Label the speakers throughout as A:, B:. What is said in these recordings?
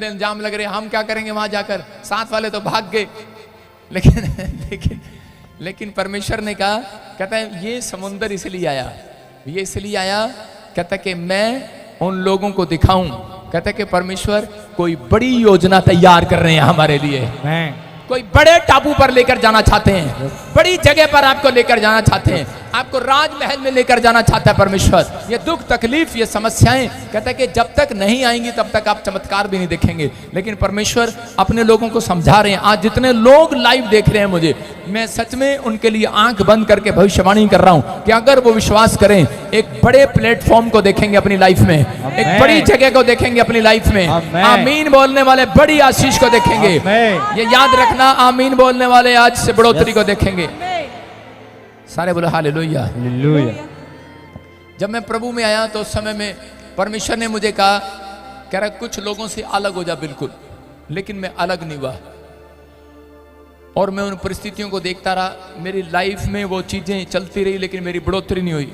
A: गंदे इल्जाम लग रहे, हम क्या करेंगे वहां जाकर, साथ वाले तो भाग गए। लेकिन परमेश्वर ने कहा, कहता है ये समुंदर इसलिए आया, ये इसलिए आया, कहता है कि मैं उन लोगों को दिखाऊं, कहता है कि परमेश्वर कोई बड़ी योजना तैयार कर रहे हैं हमारे लिए, कोई बड़े टापू पर लेकर जाना चाहते हैं, बड़ी जगह पर आपको लेकर जाना चाहते हैं, आपको राजमहल में लेकर जाना चाहता है परमेश्वर। ये दुख तकलीफ ये समस्याएं, कहता है कि जब तक नहीं आएंगी तब तक आप चमत्कार भी नहीं देखेंगे। लेकिन परमेश्वर अपने लोगों को समझा रहे हैं। आज जितने लोग लाइव देख रहे हैं मुझे, मैं सच में उनके लिए आंख बंद करके भविष्यवाणी कर रहा हूं कि अगर वो विश्वास करें, एक बड़े प्लेटफॉर्म को देखेंगे अपनी लाइफ में, एक बड़ी जगह को देखेंगे अपनी लाइफ में। आमीन बोलने वाले बड़ी आशीष को देखेंगे। ये याद रखना, आमीन बोलने वाले आज से बढ़ोतरी को देखेंगे। सारे बोले हालेलुया। जब मैं प्रभु में आया तो उस समय में परमेश्वर ने मुझे कहा, कह रहा कुछ लोगों से अलग हो जा बिल्कुल, लेकिन मैं अलग नहीं हुआ। और मैं उन परिस्थितियों को देखता रहा, मेरी लाइफ में वो चीजें चलती रही लेकिन मेरी बढ़ोतरी नहीं हुई।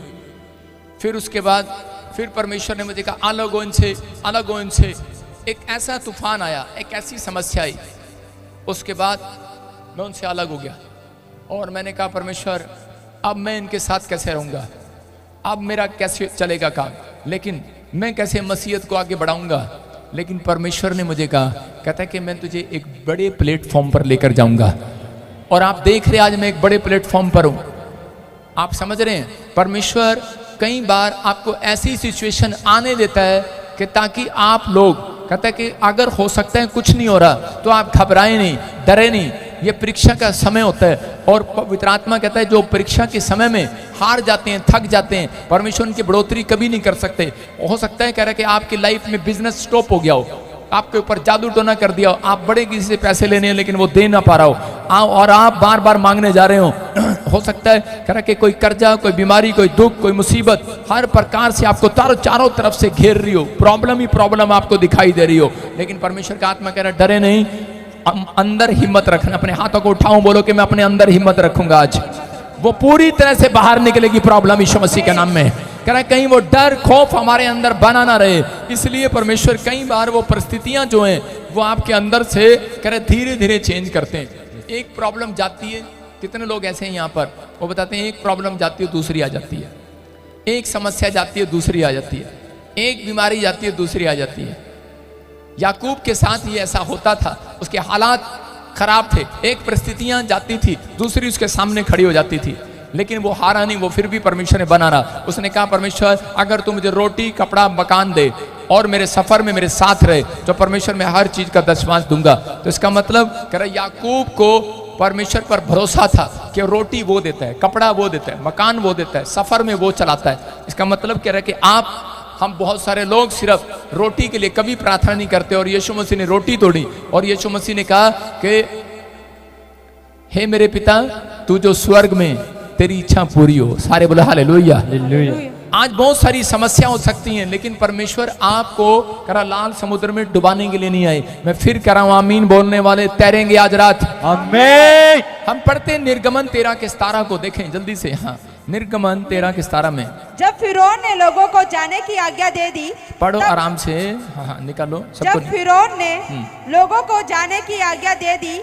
A: फिर उसके बाद फिर परमेश्वर ने मुझे कहा अलग हो इनसे, अलग हो इनसे। एक ऐसा तूफान आया, एक ऐसी समस्या आई, उसके बाद मैं उनसे अलग हो गया। और मैंने कहा परमेश्वर अब मैं इनके साथ कैसे रहूँगा, अब मेरा कैसे चलेगा काम, लेकिन मैं कैसे मसीहत को आगे बढ़ाऊंगा। लेकिन परमेश्वर ने मुझे कहा, कहता है कि मैं तुझे एक बड़े प्लेटफॉर्म पर लेकर जाऊंगा। और आप देख रहे हैं आज मैं एक बड़े प्लेटफॉर्म पर हूँ। आप समझ रहे हैं, परमेश्वर कई बार आपको ऐसी सिचुएशन आने देता है कि ताकि आप लोग, कहता है कि अगर हो सकता है कुछ नहीं हो रहा तो आप घबराएं नहीं, डरे नहीं। ये परीक्षा का समय होता है और पवित्र आत्मा कहता है जो परीक्षा के समय में हार जाते हैं, थक जाते हैं, परमेश्वर उनकी बढ़ोतरी कभी नहीं कर सकते। हो सकता है कह रहा है कि आपकी लाइफ में बिजनेस स्टॉप हो गया हो, आपके ऊपर जादू टोना कर दिया हो, आप बड़े किसी से पैसे लेने हैं लेकिन वो दे ना पा रहा हो, और आप बार बार मांगने जा रहे हो सकता है कह रहा है कि कोई कर्जा, कोई बीमारी, कोई दुख, कोई मुसीबत हर प्रकार से आपको चारों तरफ से घेर रही हो, प्रॉब्लम ही प्रॉब्लम आपको दिखाई दे रही हो। लेकिन परमेश्वर का आत्मा कह रहा है डरे नहीं, अंदर हिम्मत रखना। अपने हाथों को उठाऊं, बोलो कि मैं अपने अंदर हिम्मत रखूंगा। आज वो पूरी तरह से बाहर निकलेगी प्रॉब्लम यीशु मसीह के नाम में। कह रहा है कहीं वो डर खौफ हमारे अंदर बना ना रहे, इसलिए परमेश्वर कई बार वो परिस्थितियां जो हैं वो आपके अंदर से कह रहे धीरे धीरे चेंज करते हैं। एक प्रॉब्लम जाती है, कितने लोग ऐसे हैं यहाँ पर, वो बताते हैं एक प्रॉब्लम जाती है दूसरी आ जाती है, एक समस्या जाती है दूसरी आ जाती है, एक बीमारी जाती है दूसरी आ जाती है। याकूब के साथ ये ऐसा होता था, उसके हालात खराब थे, एक परिस्थितियां जाती थी दूसरी उसके सामने खड़ी हो जाती थी, लेकिन वो हारा नहीं, वो फिर भी परमेश्वर ने बना रहा। उसने कहा परमेश्वर अगर तू मुझे रोटी कपड़ा मकान दे और मेरे सफर में मेरे साथ रहे तो परमेश्वर मैं हर चीज का दशमांश दूंगा। तो इसका मतलब कह रहा याकूब को परमेश्वर पर भरोसा था कि रोटी वो देता है, कपड़ा वो देता है, मकान वो देता है, सफर में वो चलाता है। इसका मतलब कह रहा है कि हम बहुत सारे लोग सिर्फ रोटी के लिए कभी प्रार्थना नहीं करते, और यीशु मसीह ने रोटी तोड़ी और यीशु मसीह ने कहा कि हे मेरे पिता तू जो स्वर्ग में तेरी इच्छा पूरी हो। सारे बोले हालेलुया। आज बहुत सारी समस्या हो सकती हैं, लेकिन परमेश्वर आपको करा लाल समुद्र में डुबाने के लिए नहीं आए। मैं फिर कह रहा हूं आमीन बोलने वाले तैरेंगे आज रात। आमीन। हम पढ़ते हैं निर्गमन 13 के 17 को, देखें जल्दी से। हाँ, निर्गमन 13 के 17 में
B: जब फिरौन ने लोगों को जाने की आज्ञा दे दी,
A: पढ़ो आराम से। हाँ निकालो सबको।
B: जब फिरौन ने लोगों को जाने की आज्ञा दे दी,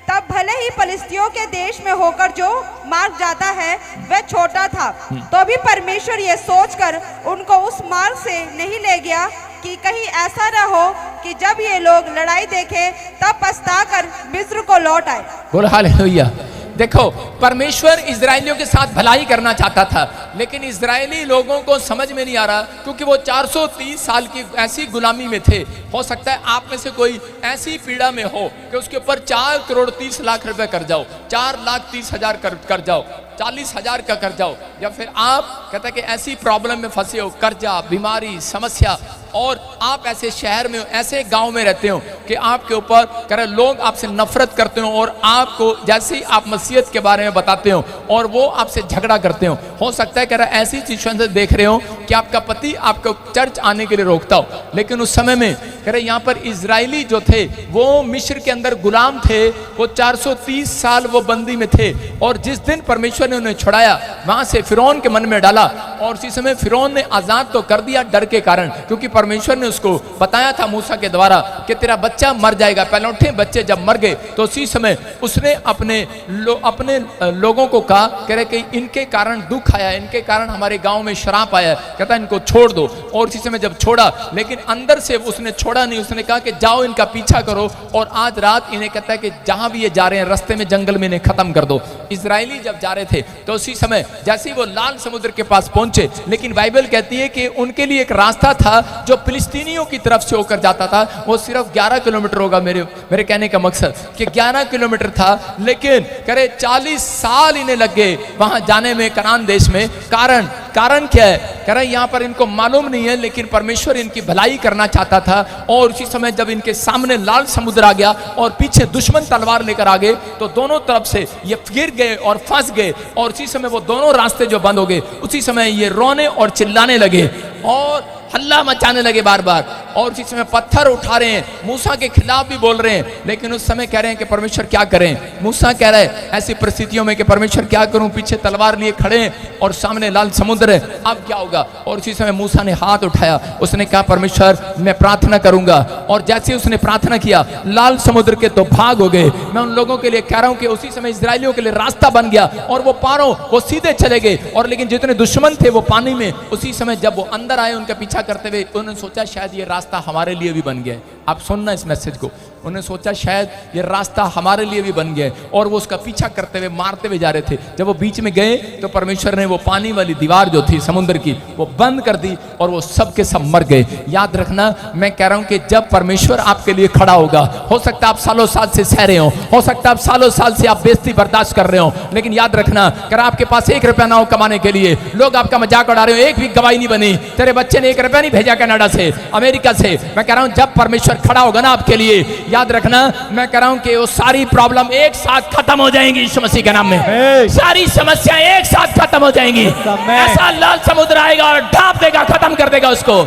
B: तब भले ही फलिस्तियों के देश में होकर जो मार्ग जाता है वह छोटा था, तो भी परमेश्वर ये सोचकर उनको उस मार्ग से नहीं ले गया कि कहीं ऐसा न हो कि जब ये लोग लड़ाई देखें तब पछताकर मिस्र को लौट आए।
A: बोलो हालेलुया। देखो परमेश्वर इजरायलियों के साथ भलाई करना चाहता था, लेकिन इजरायली लोगों को समझ में नहीं आ रहा, क्योंकि वो 430 साल की ऐसी गुलामी में थे। हो सकता है आप में से कोई ऐसी पीड़ा में हो कि उसके ऊपर 4 करोड़ 30 लाख रुपए कर जाओ, 4,30,000 कर जाओ, 40,000 का कर जाओ, या फिर आप कहते हैं कि ऐसी प्रॉब्लम में फंसे हो, कर्जा, बीमारी, समस्या, और आप ऐसे शहर में, ऐसे गांव में रहते हो कि आपके ऊपर कह रहे लोग आपसे नफरत करते हो, और आपको जैसे ही आप मसीहत के बारे में बताते हो और वो आपसे झगड़ा करते हो सकता है कह रहा ऐसी सिचुएशन से देख रहे हो कि आपका पति आपको चर्च आने के लिए रोकता हो, लेकिन उस समय में कह रहे यहाँ पर इजरायली जो थे वो मिस्र के अंदर गुलाम थे, वो 430 साल वो बंदी में थे, और जिस दिन परमेश्वर ने उन्हें छुड़ाया वहां से फिरौन के मन में डाला और उसी समय फिरौन ने आजाद तो कर दिया डर के कारण, क्योंकि परमेश्वर ने उसको बताया था मूसा के द्वारा कि तेरा बच्चा मर जाएगा। पहलौठे बच्चे जब मर गए तो उसी समय उसने अपने लोगों को कहा, कह रहे कि इनके कारण दुख आया, इनके कारण हमारे गांव में श्राप आया, कहता इनको छोड़ दो। और उसी समय जब छोड़ा, लेकिन अंदर से उसने छोड़ा नहीं, उसने कहा कि जाओ इनका पीछा करो और आज रात इन्हें, कहता है कि जहां भी ये जा रहे हैं रास्ते में जंगल में इन्हें खत्म कर दो। इजरायली जब जा रहे थे तो उसी समय जैसे ही वो लाल समुद्र के पास पहुंचे, लेकिन बाइबल कहती है कि उनके लिए एक रास्ता था जो फिलिस्तीनियों की तरफ से होकर जाता था, वो सिर्फ 11 किलोमीटर होगा। मेरे कहने का मकसद कि 11 किलोमीटर था, लेकिन करे 40 साल इन्हें लग गए वहां जाने में, कनान देश में। कारण क्या है? कह रहे यहाँ पर इनको मालूम नहीं है, लेकिन परमेश्वर इनकी भलाई करना चाहता था। और उसी समय जब इनके सामने लाल समुद्र आ गया और पीछे दुश्मन तलवार लेकर आ गए, तो दोनों तरफ से ये गिर गए और फंस गए। और उसी समय वो दोनों रास्ते जो बंद हो गए, उसी समय ये रोने और चिल्लाने लगे और हल्ला मचाने लगे बार बार। और इसी समय पत्थर उठा रहे हैं, मूसा के खिलाफ भी बोल रहे हैं। लेकिन उस समय कह रहे हैं कि परमेश्वर क्या करें। मूसा कह रहे हैं ऐसी परिस्थितियों में कि परमेश्वर क्या करूं, पीछे तलवार लिए खड़े हैं और सामने लाल समुद्र है, अब क्या होगा। और इसी समय मूसा ने हाथ उठाया, उसने कहा परमेश्वर मैं प्रार्थना करूंगा। और जैसे उसने प्रार्थना किया, लाल समुद्र के तो भाग हो गए। मैं उन लोगों के लिए कह रहा हूं कि उसी समय इजरायलियों के लिए रास्ता बन गया और वो पारों वो सीधे चले गए। और लेकिन जितने दुश्मन थे वो पानी में। उसी समय जब वो अंदर आए उनका पीछा करते हुए, उन्होंने सोचा शायद ये रास्ता हमारे लिए भी बन गया है। आप सुनना इस मैसेज को, उन्होंने सोचा शायद ये रास्ता हमारे लिए भी बन गया है। और वो उसका पीछा करते हुए मारते हुए जा रहे थे। जब वो बीच में गए तो परमेश्वर ने वो पानी वाली दीवार जो थी समुद्र की, वो बंद कर दी और वो सब के सब मर गए। याद रखना, मैं कह रहा हूं कि जब परमेश्वर आपके लिए खड़ा होगा, हो सकता है आप सालों साल से सह रहे हो सकता है आप सालों साल से आप बेइज्जती बर्दाश्त कर रहे हो, लेकिन याद रखना, अगर आपके पास 1 रुपया ना हो कमाने के लिए, लोग आपका मजाक उड़ा रहे हो, एक भी गवाही नहीं बनी, तेरे बच्चे ने 1 रुपया नहीं भेजा कनाडा से, अमेरिका से, मैं कह रहा हूं जब परमेश्वर खड़ा होगा ना आपके लिए, याद रखना, मैं कह रहा हूं कि वो सारी प्रॉब्लम एक साथ खत्म हो जाएंगी यीशु मसीह के नाम में। सारी समस्याएं एक साथ खत्म हो जाएंगी। ऐसा लाल समुद्र आएगा और ढाप देगा, खत्म कर देगा उसको।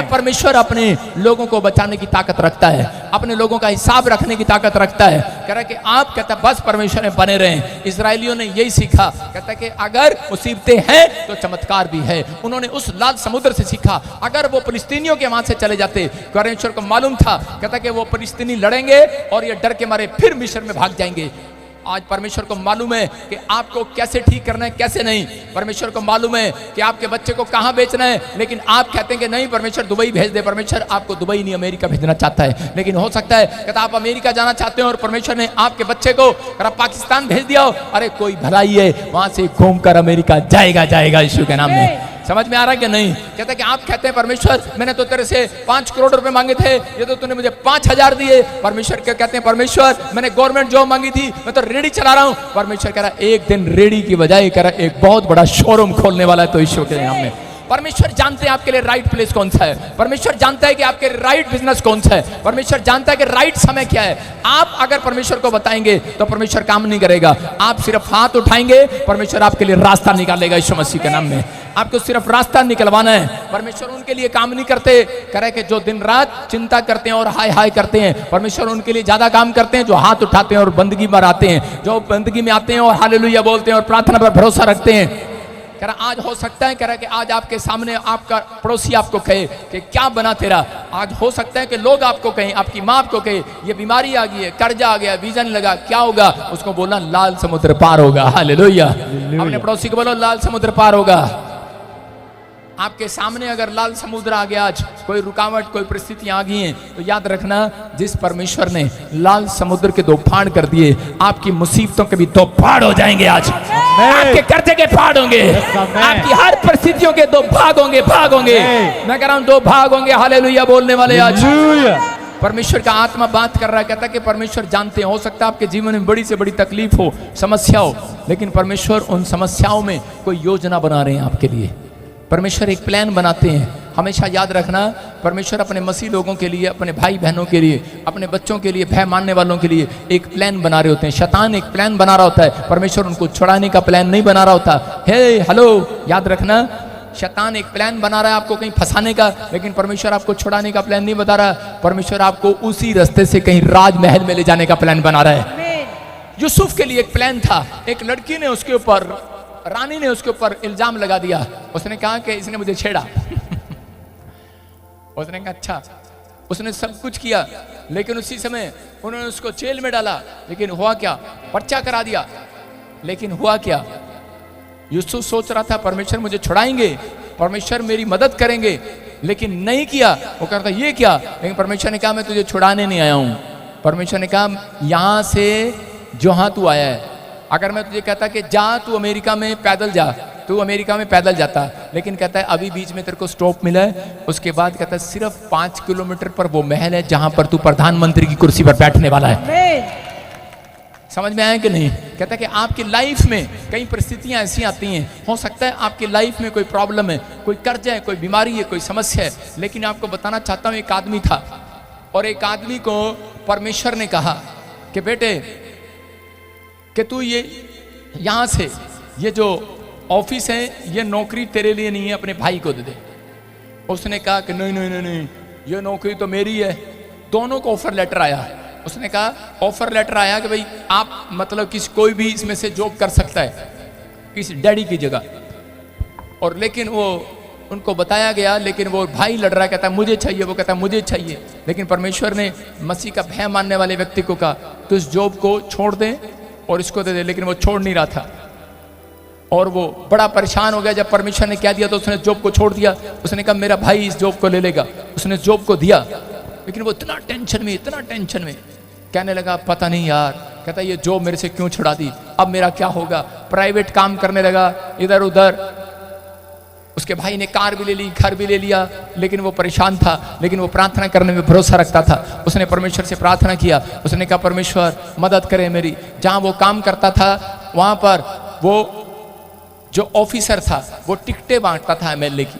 A: परमेश्वर अपने लोगों को बचाने की ताकत रखता है, अपने लोगों का हिसाब रखने की ताकत रखता है। कह रहा कि आप, कहता बस परमेश्वर में बने रहें। इजरायलियों ने यही सीखा, कहता कि अगर मुसीबतें हैं तो चमत्कार भी है। उन्होंने उस लाल समुद्र से सीखा। अगर वो फिलिस्तीनियों के वहां से चले जाते, परमेश्वर को मालूम था, कहता कि वो फिलिस्तीनी लड़ेंगे और ये डर के मारे फिर मिस्र में भाग जाएंगे। आज परमेश्वर को मालूम है कि आपको कैसे ठीक करना है, कैसे नहीं। परमेश्वर को मालूम है कि आपके बच्चे को कहां बेचना है, लेकिन आप कहते हैं कि नहीं परमेश्वर दुबई भेज दे। परमेश्वर आपको दुबई नहीं अमेरिका भेजना चाहता है। लेकिन हो सकता है कि आप अमेरिका जाना चाहते हो और परमेश्वर ने आपके बच्चे को पाकिस्तान भेज दिया हो। अरे कोई भलाई है, वहां से घूमकर अमेरिका जाएगा यीशु के नाम में। समझ में आ रहा है कि नहीं? कहते कि आप कहते हैं परमेश्वर मैंने तो तेरे से 5 करोड़ रुपए मांगे थे, ये तो तूने मुझे 5000 दिए। परमेश्वर क्या कहते हैं, परमेश्वर मैंने गवर्नमेंट जॉब मांगी थी, मैं तो रेडी चला रहा हूं। परमेश्वर कह रहा है एक दिन रेडी की बजाय कह रहा है एक बहुत बड़ा शोरूम खोलने वाला है तो ईश्वर के नाम में। परमेश्वर जानते हैं आपके लिए राइट प्लेस कौन सा है। परमेश्वर जानता है कि आपके राइट बिजनेस कौन सा है। परमेश्वर जानता है कि राइट समय क्या है। आप अगर परमेश्वर को बताएंगे तो परमेश्वर काम नहीं करेगा। आप सिर्फ हाथ उठाएंगे, परमेश्वर आपके लिए रास्ता निकालेगा यीशु मसीह के नाम में। आपको सिर्फ रास्ता निकलवाना है। परमेश्वर उनके लिए काम नहीं करते, करे कि जो दिन रात चिंता करते हैं और हाय हाय करते हैं। परमेश्वर उनके लिए ज्यादा काम करते हैं जो हाथ उठाते हैं और बंदगी में आते हैं, जो बंदगी में आते हैं और हालेलुया बोलते हैं और प्रार्थना पर भरोसा रखते हैं। कह रहा आज हो सकता है, कह रहा कि आज आपके सामने आपका पड़ोसी आपको कहे कि क्या बना तेरा। आज हो सकता है कि लोग आपको कहें, आपकी माँ आपको कहे ये बीमारी आ गई है, कर्जा आ गया, वीजा नहीं लगा, क्या होगा। उसको बोलना लाल समुद्र पार होगा। हालेलुया। अपने पड़ोसी को बोलो लाल समुद्र पार होगा। आपके सामने अगर लाल समुद्र आ गया, आज कोई रुकावट कोई परिस्थितियां आ गई हैं, तो याद रखना जिस परमेश्वर ने लाल समुद्र के 2 फाड़ कर दिए, आपकी मुसीबतों के भी 2 फाड़ हो जाएंगे। आज आपके कर्जे के फाड़ होंगे, आपकी हर परिस्थितियों के 2 भाग होंगे। मैं कह रहा हूं 2 भाग होंगे। हालेलुया बोलने वाले आज परमेश्वर का आत्मा बात कर रहा है। कहता है कि परमेश्वर जानते हैं, हो सकता है आपके जीवन में बड़ी से बड़ी तकलीफ हो, समस्या हो, लेकिन परमेश्वर उन समस्याओं में कोई योजना बना रहे हैं आपके लिए। परमेश्वर एक प्लान बनाते हैं। हमेशा याद रखना, परमेश्वर अपने मसीह लोगों के लिए, अपने भाई बहनों के लिए, अपने बच्चों के लिए, भय मानने वालों के लिए एक प्लान बना रहे होते हैं। शैतान एक प्लान बना रहा होता है, परमेश्वर उनको छुड़ाने का प्लान नहीं बना रहा होता। हेलो याद रखना, शैतान एक प्लान बना रहा है आपको कहीं फंसाने का, लेकिन परमेश्वर आपको छुड़ाने का प्लान नहीं बता रहा। परमेश्वर आपको उसी रास्ते से कहीं राजमहल में ले जाने का प्लान बना रहा है। यूसुफ के लिए एक प्लान था। एक लड़की ने उसके ऊपर रानी ने उसके ऊपर इल्जाम लगा दिया। उसने कहा कि इसने मुझे छेड़ा। उसने कहा अच्छा। उसने सब कुछ किया, लेकिन उसी समय उन्होंने उसको जेल में डाला। लेकिन हुआ क्या? पर्चा करा दिया। लेकिन हुआ क्या? यूसुफ सोच रहा था परमेश्वर मुझे छुड़ाएंगे, परमेश्वर मेरी मदद करेंगे, लेकिन नहीं किया। वो कहता ये क्या? लेकिन परमेश्वर ने कहा मैं तुझे छुड़ाने नहीं आया हूं। परमेश्वर ने कहा यहां से जहां तू आया है, अगर मैं तुझे कहता कि जा तू अमेरिका में पैदल जा, तू अमेरिका में पैदल जाता, लेकिन कहता है अभी बीच में तेरे को स्टॉप मिला है। उसके बाद कहता है सिर्फ 5 किलोमीटर पर वो महल है जहां पर तू प्रधानमंत्री की कुर्सी पर बैठने वाला है। समझ में आया कि नहीं? कहता है कि आपकी लाइफ में कई परिस्थितियां ऐसी आती हैं, हो सकता है आपकी लाइफ में कोई प्रॉब्लम है, कोई कर्ज है, कोई बीमारी है, कोई समस्या है, लेकिन आपको बताना चाहता हूं एक आदमी था, और एक आदमी को परमेश्वर ने कहा कि बेटे कि तू ये यहां से ये जो ऑफिस है ये नौकरी तेरे लिए नहीं है, अपने भाई को दे दे। उसने कहा कि नहीं नहीं नहीं नहीं, ये नौकरी तो मेरी है। दोनों को ऑफर लेटर आया। उसने कहा ऑफर लेटर आया कि भाई आप मतलब किसी कोई भी इसमें से जॉब कर सकता है किसी डैडी की जगह, और लेकिन वो उनको बताया गया, लेकिन वो भाई लड़ रहा है, कहता मुझे चाहिए, वो कहता मुझे चाहिए। लेकिन परमेश्वर ने मसीह का भय मानने वाले व्यक्ति को कहा तो इस जॉब को छोड़ दे और इसको दे दे, लेकिन वो छोड़ नहीं रहा था और वो बड़ा परेशान हो गया। जब परमेश्वर ने क्या दिया तो उसने जॉब को छोड़ दिया। उसने कहा मेरा भाई इस जॉब को ले लेगा। उसने जॉब को दिया, लेकिन वो इतना टेंशन में कहने लगा पता नहीं यार, कहता ये जॉब मेरे से क्यों छुड़ा दी, अब मेरा क्या होगा। प्राइवेट काम करने लगा इधर उधर। उसके भाई ने कार भी ले ली, घर भी ले लिया, लेकिन वो परेशान था, लेकिन वो प्रार्थना करने में भरोसा रखता था। उसने परमेश्वर से प्रार्थना किया। उसने कहा परमेश्वर मदद करे मेरी। जहां वो काम करता था वहां पर वो जो ऑफिसर था वो टिकटें बांटता था एमएलए की।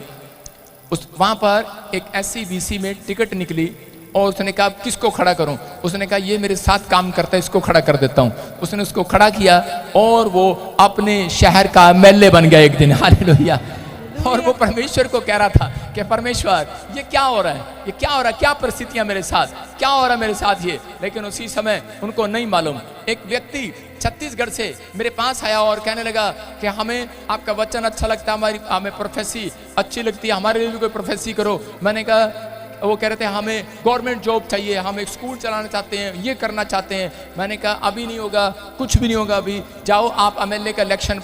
A: उस वहां पर एक SCBC में टिकट निकली और उसने कहा किसको खड़ा करूं। उसने कहा ये मेरे साथ काम करता है, इसको खड़ा कर देता हूं। उसने उसको खड़ा किया और वो अपने शहर का एमएलए बन गया एक दिन। हालेलुया। और वो परमेश्वर को कह रहा था कि परमेश्वर ये क्या हो रहा है, ये क्या हो रहा है, क्या परिस्थितियां मेरे साथ, क्या हो रहा है मेरे साथ ये। लेकिन उसी समय उनको नहीं मालूम, एक व्यक्ति छत्तीसगढ़ से मेरे पास आया और कहने लगा कि हमें आपका वचन अच्छा लगता है, हमें प्रोफेसी अच्छी लगती है, हमारे लिए भी कोई प्रोफेसी करो। मैंने कहा, वो कह रहे थे हमें गवर्नमेंट जॉब चाहिए, हम एक स्कूल चलाना चाहते हैं, ये करना चाहते हैं। मैंने कहा अभी नहीं होगा, कुछ भी नहीं होगा, अभी जाओ आप एमएलए का इलेक्शन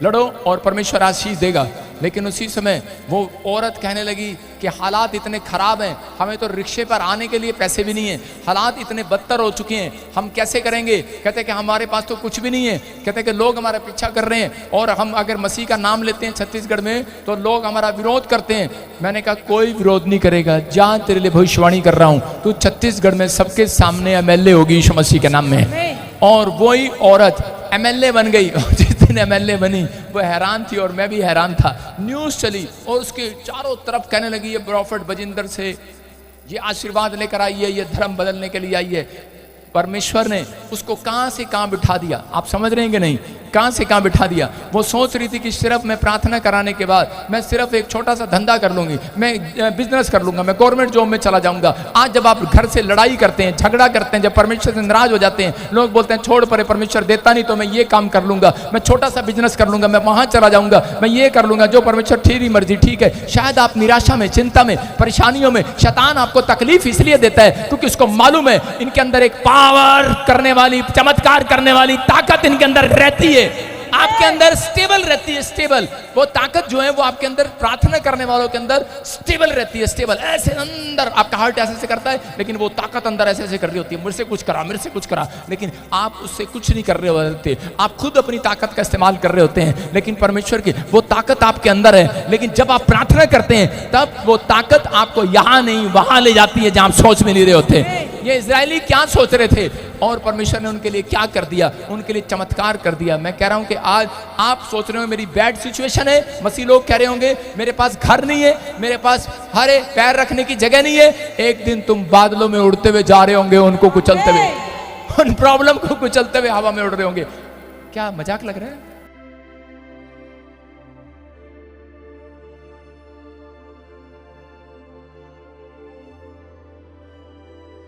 A: लड़ो और परमेश्वर आशीष देगा। लेकिन उसी समय वो औरत कहने लगी कि हालात इतने खराब हैं, हमें तो रिक्शे पर आने के लिए पैसे भी नहीं हैं, हालात इतने बदतर हो चुके हैं, हम कैसे करेंगे। कहते कि हमारे पास तो कुछ भी नहीं है। कहते कि लोग हमारा पीछा कर रहे हैं और हम अगर मसीह का नाम लेते हैं छत्तीसगढ़ में तो लोग हमारा विरोध करते हैं। मैंने कहा कोई विरोध नहीं करेगा, जा तेरे लिए भविष्यवाणी कर रहा हूँ, तू छत्तीसगढ़ में सबके सामने एमएलए होगी यीशु मसीह के नाम में। और वही औरत एमएलए बन गई। जिस दिन एमएलए बनी वो हैरान थी और मैं भी हैरान था। न्यूज़ चली और उसके चारों तरफ कहने लगी ये प्रॉफिट बजिंदर से ये आशीर्वाद लेकर आई है, ये धर्म बदलने के लिए आई है। परमेश्वर ने उसको कहां से कहां बिठा दिया, आप समझ रहे हैं कि नहीं, कहां से कहां बिठा दिया। वो सोच रही थी कि सिर्फ मैं प्रार्थना कराने के बाद मैं सिर्फ एक छोटा सा धंधा कर लूंगी, मैं बिजनेस कर लूंगा, मैं गवर्नमेंट जॉब में चला जाऊंगा। आज जब आप घर से लड़ाई करते हैं, झगड़ा करते हैं, जब परमेश्वर से नाराज हो जाते हैं, लोग बोलते हैं छोड़ परे, परमेश्वर देता नहीं तो मैं ये काम कर लूंगा, मैं छोटा सा बिजनेस कर लूंगा, मैं वहां चला जाऊंगा, मैं ये कर लूंगा, जो परमेश्वर तेरी मर्जी। ठीक है, शायद आप निराशा में, चिंता में, परेशानियों में, शैतान आपको तकलीफ इसलिए देता है क्योंकि उसको मालूम है इनके अंदर एक पावर करने वाली, चमत्कार करने वाली ताकत इनके अंदर रहती है, आपके अंदर स्टेबल रहती है। स्टेबल वो ताकत जो है वो आपके अंदर प्रार्थना करने वालों के अंदर स्टेबल रहती है। स्टेबल ऐसे अंदर आपका हार्ट ऐसे ऐसे करता है, लेकिन वो ताकत अंदर ऐसे ऐसे कर रही होती है, मुझसे कुछ करा, मेरे से कुछ करा, लेकिन आप उससे कुछ नहीं कर रहे होते, आप खुद अपनी ताकत का इस्तेमाल कर रहे होते हैं। लेकिन परमेश्वर की वो ताकत आपके अंदर है, लेकिन जब आप प्रार्थना करते हैं तब वो ताकत आपको यहाँ नहीं वहां ले जाती है जहां आप सोच में नहीं रहे होते। ये इजरायली क्या सोच रहे थे और परमेश्वर ने उनके लिए क्या कर दिया, उनके लिए चमत्कार कर दिया। मैं कह रहा हूं कि आज आप सोच रहे हो मेरी बैड सिचुएशन है, मसीह लोग कह रहे होंगे मेरे पास घर नहीं है, मेरे पास हरे पैर रखने की जगह नहीं है। एक दिन तुम बादलों में उड़ते हुए जा रहे होंगे, उनको कुचलते हुए, उन प्रॉब्लम को कुचलते हुए हवा में उड़ रहे होंगे। क्या मजाक लग रहा है?